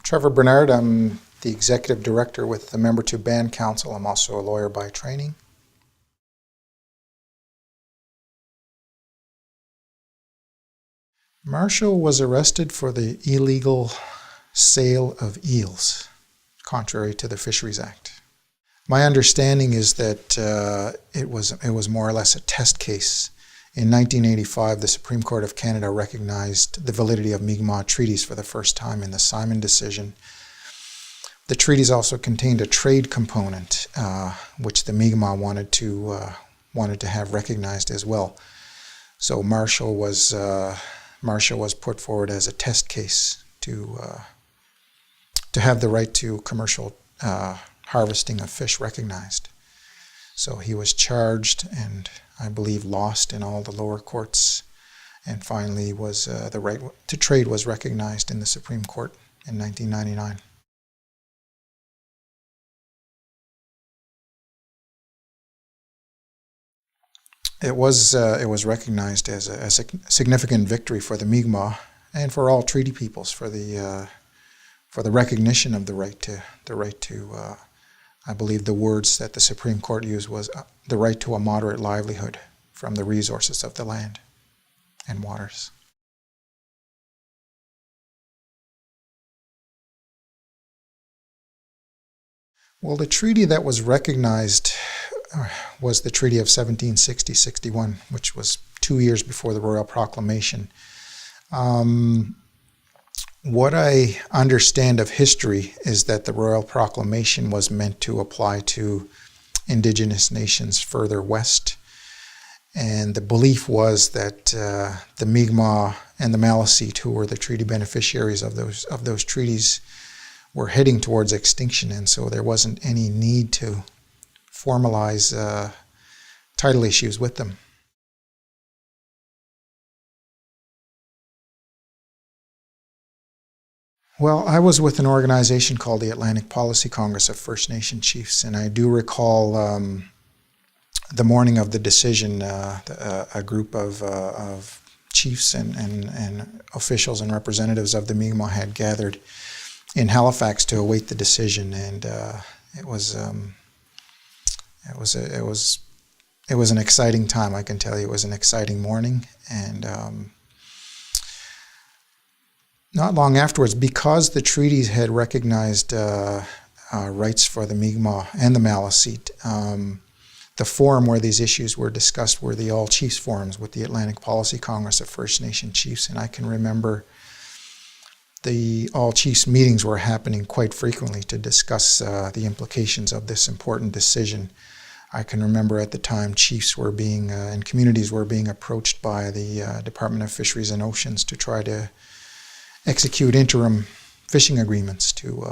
Trevor Bernard. I'm the Executive Director with the Membertou Band Council. I'm also a lawyer by training. Marshall was arrested for the illegal sale of eels, contrary to the Fisheries Act. My understanding is that it was more or less a test case. In 1985, the Supreme Court of Canada recognized the validity of Mi'kmaq treaties for the first time in the Simon decision. The treaties also contained a trade component, which the Mi'kmaq wanted to have recognized as well. So Marshall was put forward as a test case to have the right to commercial harvesting of fish recognized. So he was charged and I believe lost in all the lower courts, and finally was the right to trade was recognized in the Supreme Court in 1999. It was recognized as a significant victory for the Mi'kmaq and for all treaty peoples for the recognition of the right to I believe the words that the Supreme Court used was the right to a moderate livelihood from the resources of the land and waters. Well, the treaty that was recognized was the Treaty of 1760-61, which was 2 years before the Royal Proclamation. What I understand of history is that the Royal Proclamation was meant to apply to Indigenous nations further west, and the belief was that the Mi'kmaq and the Maliseet, who were the treaty beneficiaries of those treaties, were heading towards extinction, and so there wasn't any need to formalize title issues with them. Well, I was with an organization called the Atlantic Policy Congress of First Nation Chiefs, and I do recall the morning of the decision, a group of chiefs and officials and representatives of the Mi'kmaq had gathered in Halifax to await the decision, and it was an exciting time. I can tell you, it was an exciting morning, and not long afterwards, because the treaties had recognized rights for the Mi'kmaq and the Maliseet, the forum where these issues were discussed were the All Chiefs forums with the Atlantic Policy Congress of First Nation Chiefs, and I can remember the All Chiefs meetings were happening quite frequently to discuss the implications of this important decision. I can remember at the time chiefs were being, and communities were being approached by the Department of Fisheries and Oceans to try to execute interim fishing agreements to,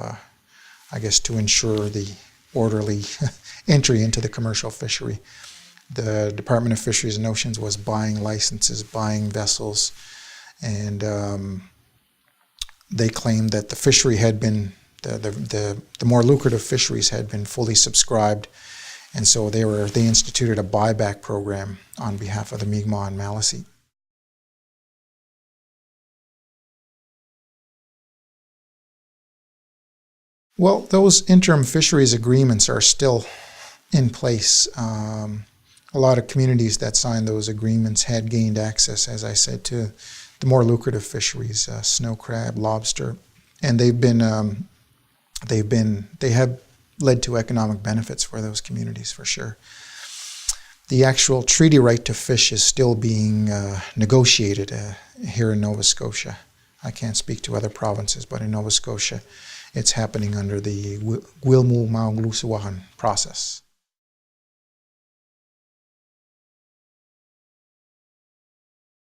to ensure the orderly entry into the commercial fishery. The Department of Fisheries and Oceans was buying licenses, buying vessels, and they claimed that the fishery had been, the more lucrative fisheries had been fully subscribed, and so they instituted a buyback program on behalf of the Mi'kmaq and Maliseet. Well, those interim fisheries agreements are still in place. A lot of communities that signed those agreements had gained access, as I said, to the more lucrative fisheries, snow crab, lobster, and they have led to economic benefits for those communities for sure. The actual treaty right to fish is still being negotiated here in Nova Scotia. I can't speak to other provinces, but in Nova Scotia, it's happening under the Gwilmu Maunglusuwahan process.